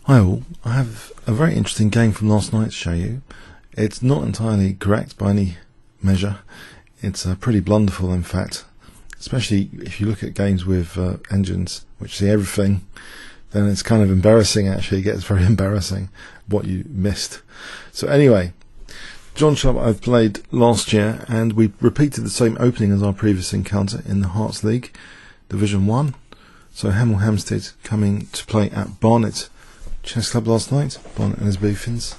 Hi all, I have a very interesting game from last night to show you. It's not entirely correct by any measure. It's pretty blunderful in fact, especially if you look at games with engines which see everything. Then it's kind of embarrassing actually, it gets very embarrassing what you missed. So anyway, John Sharp I've played last year and we repeated the same opening as our previous encounter in the Herts League, Division 1. So Hemel Hempstead coming to play at Barnet Chess Club last night, Barnet and his Beefins.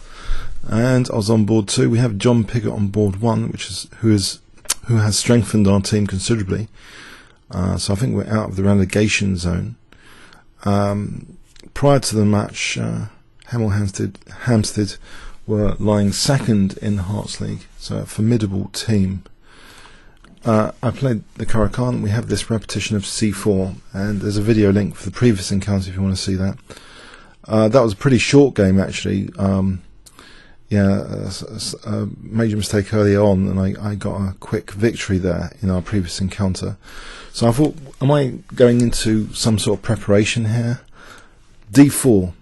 And I was on board 2. We have John Piggott on board 1, who has strengthened our team considerably. So I think we're out of the relegation zone. Prior to the match, Hemel Hempstead were lying second in the Herts League, so a formidable team. I played the Caro Kann. We have this repetition of C4, and there's a video link for the previous encounter if you want to see that. That was a pretty short game actually. A major mistake earlier on, and I got a quick victory there in our previous encounter. So I thought, am I going into some sort of preparation here? D4.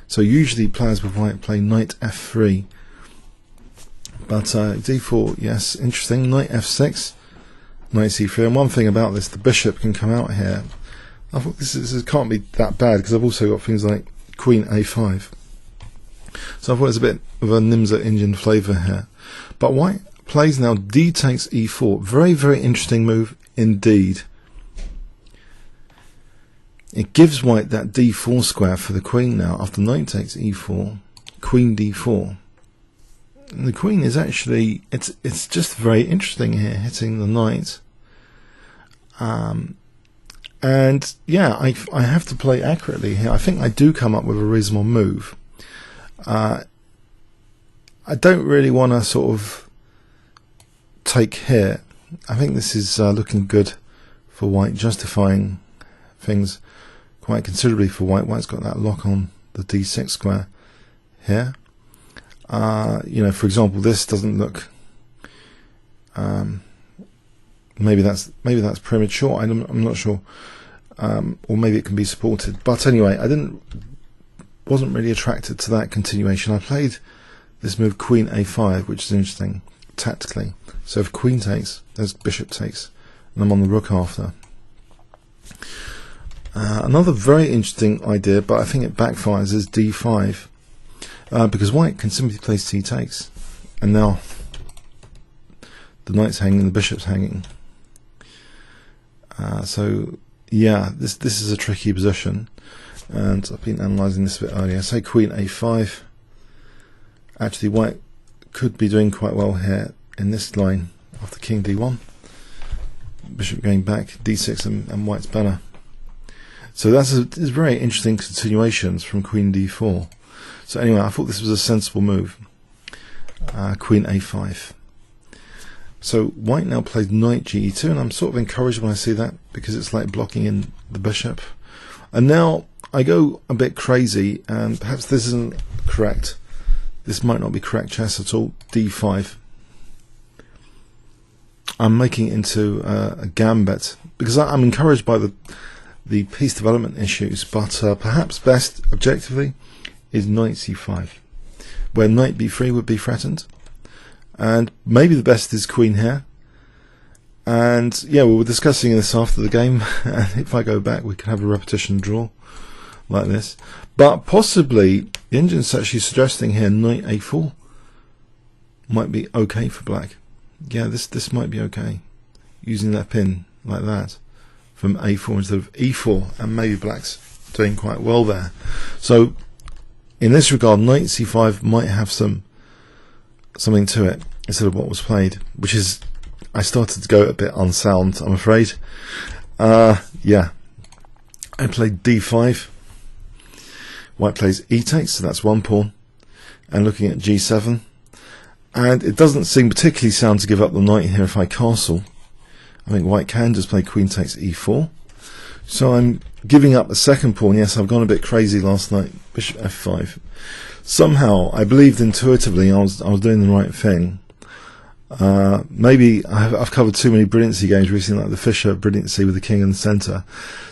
So usually players would play knight F3, but D4, yes, interesting. Knight F6, knight C3. And one thing about this, the bishop can come out here. I thought this can't be that bad because I've also got things like Queen A5. So I thought it's a bit of a Nimza Indian flavour here. But white plays now D takes E4. Very, very interesting move indeed. It gives white that D4 square for the queen now. After knight takes E4, Queen D4. And the queen is actually, it's just very interesting here, hitting the knight. And yeah, I have to play accurately here. I think I do come up with a reasonable move. I don't really want to sort of take here. I think this is looking good for white, justifying things quite considerably for white. White's got that lock on the D6 square here. You know, for example, this doesn't look. Maybe that's premature. I'm not sure. Or maybe it can be supported. But anyway, wasn't really attracted to that continuation. I played this move Queen A5, which is interesting tactically. So if Queen takes, there's Bishop takes, and I'm on the Rook after. Another very interesting idea, but I think it backfires, is D5, because white can simply play C takes, and now the knight's hanging, the bishop's hanging. So yeah, this is a tricky position, and I've been analysing this a bit earlier. Say Queen A5. Actually, white could be doing quite well here in this line after King D1. Bishop going back, D6, and white's better. So that's very interesting continuations from Queen D4. So anyway, I thought this was a sensible move. Queen A5. So white now plays knight Ge2, and I'm sort of encouraged when I see that because it's like blocking in the bishop. And now I go a bit crazy, and perhaps this isn't correct. This might not be correct chess at all. D5. I'm making it into a gambit because I'm encouraged by the piece development issues, but perhaps best objectively is knight C5, where knight B3 would be threatened. And maybe the best is queen here. And yeah, we were discussing this after the game. And if I go back, we can have a repetition draw like this. But possibly the engine's actually suggesting here knight A4 might be okay for black. Yeah, this might be okay, using that pin like that from A4 instead of E4, and maybe black's doing quite well there. So in this regard, knight C5 might have something to it instead of what was played, which is, I started to go a bit unsound, I'm afraid. Yeah, I played D5. White plays E takes, so that's one pawn, and looking at G7, and it doesn't seem particularly sound to give up the knight here if I castle. I think white can just play queen takes E4, so I'm giving up the second pawn. Yes, I've gone a bit crazy last night. Bishop F5. Somehow I believed intuitively I was doing the right thing. Maybe I've covered too many brilliancy games recently, like the Fischer brilliancy with the king in the centre.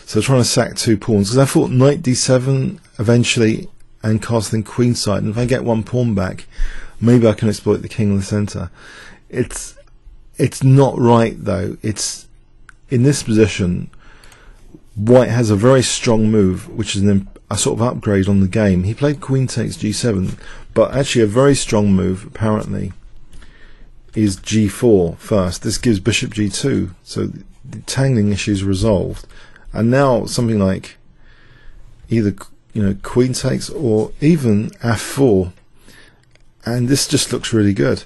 So trying to sack two pawns, because I thought knight D7 eventually, and castling queenside, and if I get one pawn back, maybe I can exploit the king in the center. It's not right though. It's in this position, white has a very strong move, which is a sort of upgrade on the game. He played queen takes g7, but actually a very strong move apparently is g4 first. This gives bishop g2, so the tangling issue is resolved, and now something like either queen takes or even f4, and this just looks really good.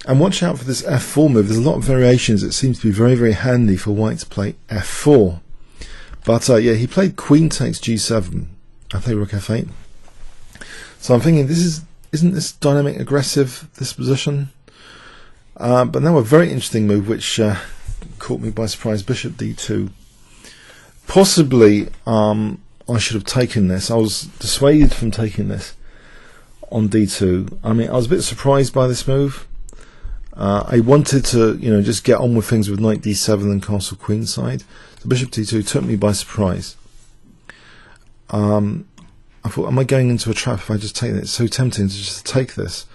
And watch out for this f4 move. There's a lot of variations. It seems to be very, very handy for white to play f4. But yeah, he played queen takes g7. I played rook f8. So I'm thinking, isn't this dynamic aggressive, this position? But now a very interesting move which caught me by surprise, bishop d2. Possibly I should have taken this. I was dissuaded from taking this on d2. I mean, I was a bit surprised by this move. I wanted to, just get on with things with knight d7 and castle queenside. So bishop d2 took me by surprise. I thought, am I going into a trap if I just take it? It's so tempting to just take this.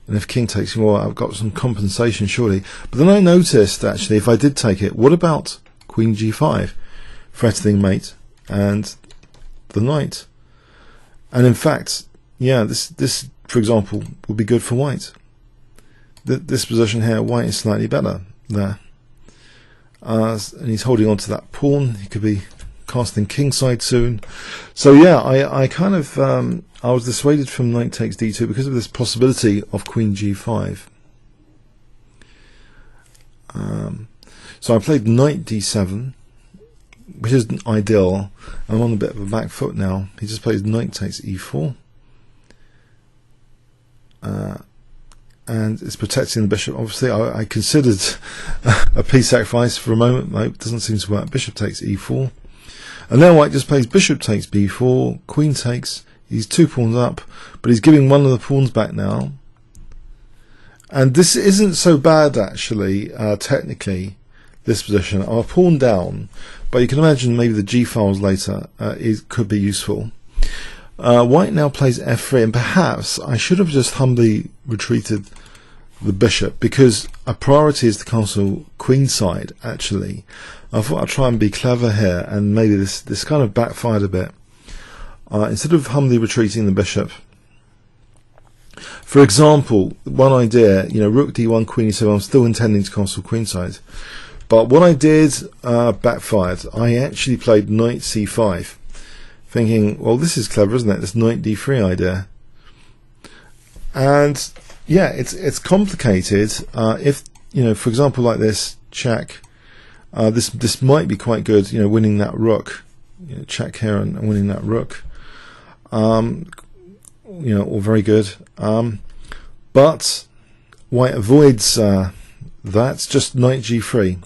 And if king takes, well, I've got some compensation surely. But then I noticed, actually, if I did take it, what about queen g5? Threatening mate and the knight. And in fact, yeah, this for example, would be good for white. This position here, white is slightly better there. And he's holding on to that pawn. He could be casting kingside soon. So yeah, I kind of I was dissuaded from knight takes d2 because of this possibility of queen g5. So I played knight d7, which isn't ideal. I'm on a bit of a back foot now. He just plays knight takes e4. And it's protecting the bishop. Obviously, I considered a piece sacrifice for a moment. No, it doesn't seem to work. Bishop takes e4. And now white just plays bishop takes b4, queen takes. He's 2 pawns up, but he's giving one of the pawns back now. And this isn't so bad, actually, technically, this position. I'll pawn down, but you can imagine maybe the g-files later could be useful. White now plays f3, and perhaps I should have just humbly retreated the bishop, because a priority is to castle queenside, actually. I thought I'd try and be clever here, and maybe this kind of backfired a bit. Instead of humbly retreating the bishop, for example, one idea, rook d1, queen e7, I'm still intending to castle queenside, but what I did backfired. I actually played knight c5, thinking, well, this is clever, isn't it? This knight d3 idea. And yeah, it's complicated. If for example, like this check, this might be quite good. Winning that rook, check here and winning that rook. All very good. But white avoids that. Just knight g3.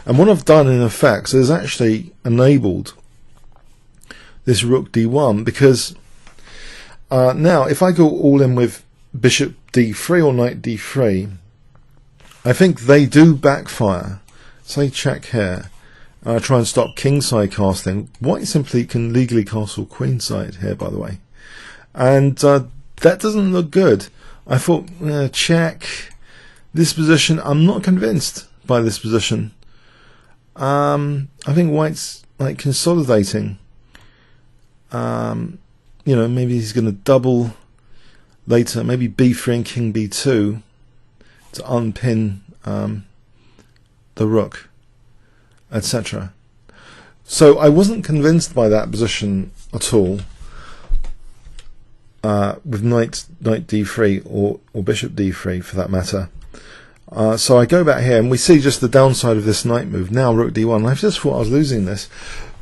And what I've done in effect is actually enabled this rook d1, because now if I go all in with bishop d3 or knight d3, I think they do backfire. Say check here, try and stop kingside casting. White simply can legally castle queenside here, by the way, and that doesn't look good. I thought check this position. I'm not convinced by this position. I think white's like consolidating. Maybe he's going to double later, maybe b3 and king b2 to unpin the rook, etc. So I wasn't convinced by that position at all, with knight d3 or bishop d3 for that matter. So I go back here and we see just the downside of this knight move. Now rook d1. I just thought I was losing this.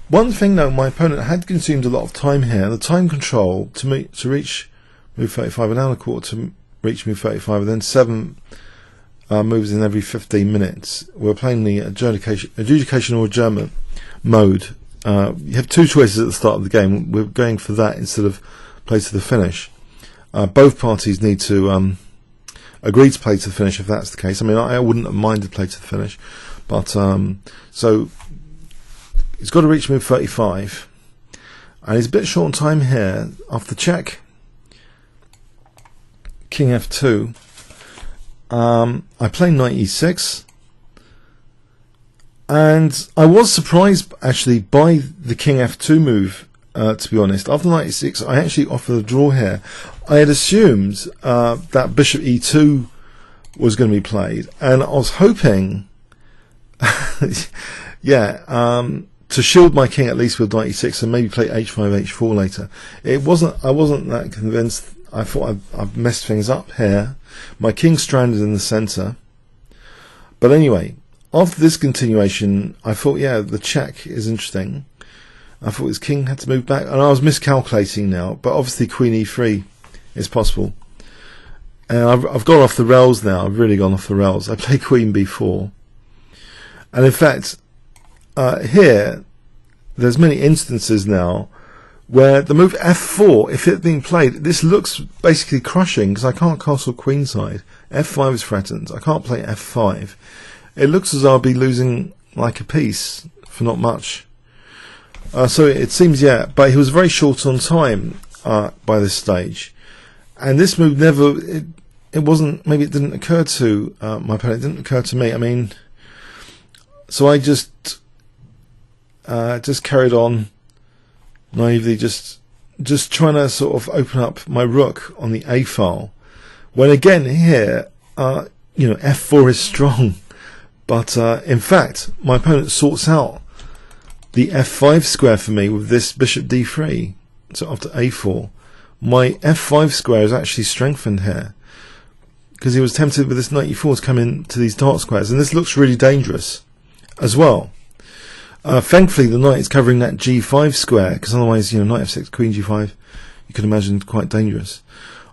One thing though, my opponent had consumed a lot of time here. The time control to reach move 35, an hour and a quarter to reach move 35, and then 7 moves in every 15 minutes. We're playing the adjudication or adjournment mode. You have 2 choices at the start of the game. We're going for that instead of play to the finish. Both parties need to agree to play to the finish if that's the case. I mean, I wouldn't have minded play to the finish, but so it's got to reach move 35. and he's a bit short on time here. After check, King F2, I play knight E6, and I was surprised actually by the King F2 move, to be honest. After knight E6, I actually offered a draw here. I had assumed that bishop E2 was going to be played, and I was hoping to shield my king at least with knight e6 and maybe play h5, h4 later. I wasn't that convinced. I thought I've messed things up here. My king's stranded in the center. But anyway, after this continuation, I thought, yeah, the check is interesting. I thought his king had to move back, and I was miscalculating now, but obviously queen e3 is possible. And I've gone off the rails now. I've really gone off the rails. I play queen b4. And in fact, here, there's many instances now where the move f4, if it had been played, this looks basically crushing because I can't castle queenside. f5 is threatened. I can't play f5. It looks as though I'll be losing like a piece for not much. So it seems, yeah, but he was very short on time by this stage. And this move never, it wasn't, maybe it didn't occur to my opponent, it didn't occur to me. I mean, so I just carried on naively, just trying to sort of open up my rook on the A file. When again here, f4 is strong, but in fact my opponent sorts out the f5 square for me with this bishop d3. So after a4, my f5 square is actually strengthened here because he was tempted with this knight e4 to come into these dark squares, and this looks really dangerous as well. Thankfully the knight is covering that g5 square, because otherwise, knight f6, queen g5, you could imagine quite dangerous.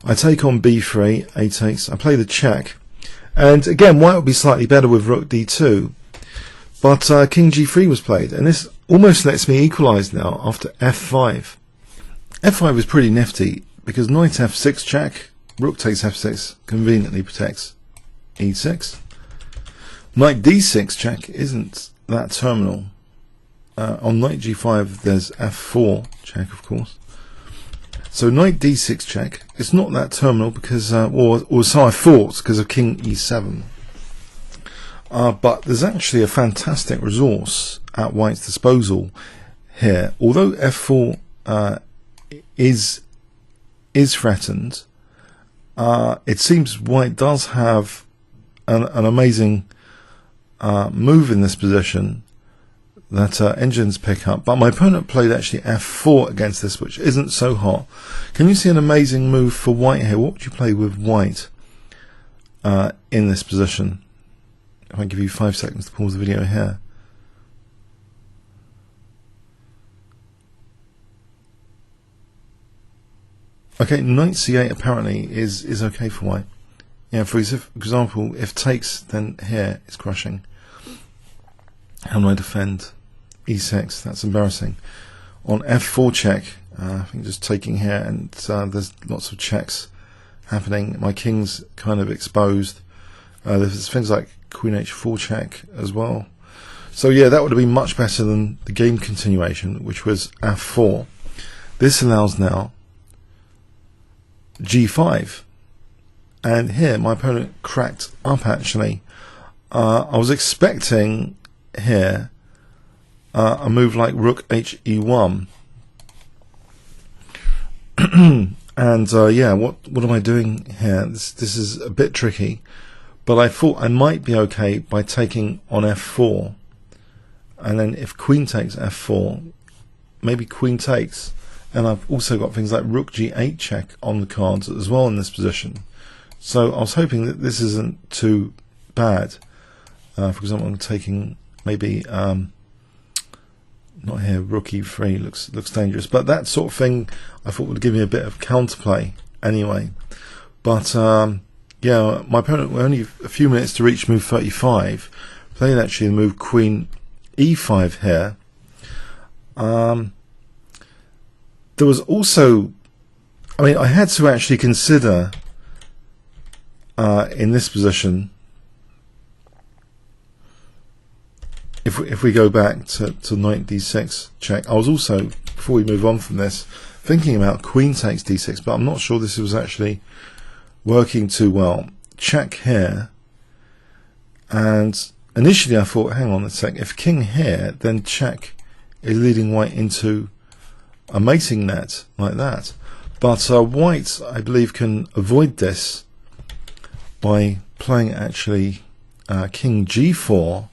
I take on b3, a takes, I play the check, and again white would be slightly better with rook d2, but king g3 was played, and this almost lets me equalise now after f5. f5 is pretty nifty because knight f6 check, rook takes f6, conveniently protects e6. Knight d6 check isn't that terminal. On knight g5 there's f4 check, of course. So knight d6 check, it's not that terminal because, or so I thought, because of king e7. But there's actually a fantastic resource at white's disposal here. Although f4 is threatened, it seems white does have an amazing move in this position that engines pick up, but my opponent played actually f4 against this, which isn't so hot. Can you see an amazing move for white here? What would you play with white in this position? If I give you 5 seconds to pause the video here. Okay, knight c8 apparently is okay for white. Yeah, for example, if takes, then here it's crushing. How do I defend? e6, that's embarrassing. On f4 check, I think just taking here, and there's lots of checks happening. My king's kind of exposed. There's things like queen h4 check as well. So yeah, that would have been much better than the game continuation, which was f4. This allows now g5, and here my opponent cracked up actually. I was expecting here a move like rook he1, and yeah, what am I doing here? This is a bit tricky, but I thought I might be okay by taking on f4, and then if queen takes f4, maybe queen takes, and I've also got things like rook g8 check on the cards as well in this position. So I was hoping that this isn't too bad. For example, I'm taking maybe not here, rook e3 looks dangerous, but that sort of thing I thought would give me a bit of counterplay anyway. But yeah, my opponent were only a few minutes to reach move 35, played actually the move queen e5 here. There was also, I mean, I had to actually consider in this position, if we go back to knight d6 check, I was also before we move on from this, thinking about queen takes d6, but I'm not sure this was actually working too well. Check here, and initially I thought, hang on a sec, if king here, then check is leading white into a mating net like that. But white, I believe, can avoid this by playing actually king g4,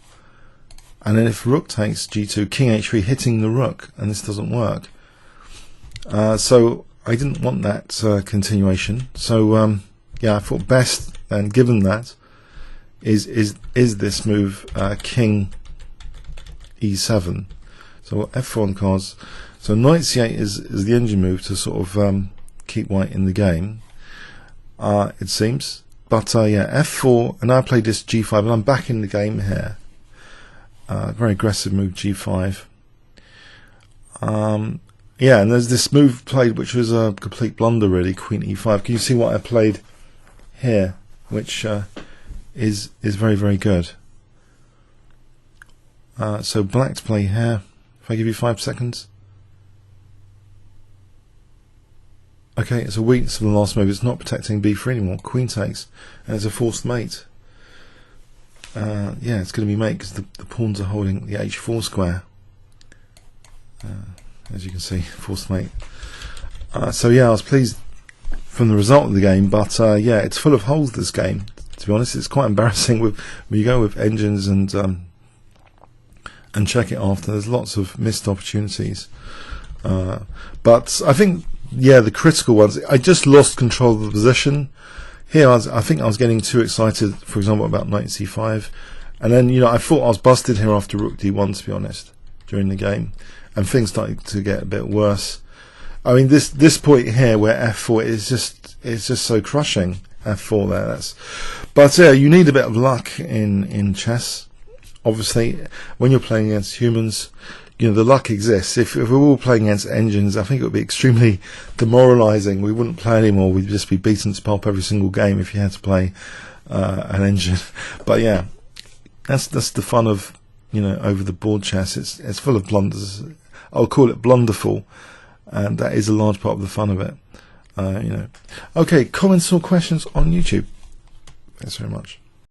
and then if rook takes g2, king h3 hitting the rook, and this doesn't work. So I didn't want that continuation. So yeah, I thought best, and given that, is this move king e7. So f4 on cards. So knight c8 is the engine move to sort of keep white in the game, it seems. But yeah, f4, and I played this g5, and I'm back in the game here. Very aggressive move, g5. Yeah, and there's this move played which was a complete blunder really, queen e5. Can you see what I played here, which is very, very good. So black to play here, if I give you 5 seconds. Okay, it's a weakness of the last move. It's not protecting b3 anymore. Queen takes, and it's a forced mate. Yeah, it's going to be mate because the pawns are holding the h4 square. As you can see, forced mate. So yeah, I was pleased from the result of the game, but yeah, it's full of holes, this game. To be honest, it's quite embarrassing when you go with engines and check it after. There's lots of missed opportunities. But I think, yeah, the critical ones, I just lost control of the position. Here, I think I was getting too excited, for example, about knight c5. And then, you know, I thought I was busted here after rook d1, to be honest, during the game. And things started to get a bit worse. I mean, this point here where f4 is just so crushing. f4 there. But yeah, you need a bit of luck in chess. Obviously, when you're playing against humans, you know, the luck exists. If we were all playing against engines, I think it would be extremely demoralizing. We wouldn't play anymore. We'd just be beaten to pulp every single game if you had to play an engine. But yeah, that's the fun of, you know, over the board chess. It's full of blunders. I'll call it blunderful, and that is a large part of the fun of it. You know. Okay, comments or questions on YouTube. Thanks very much.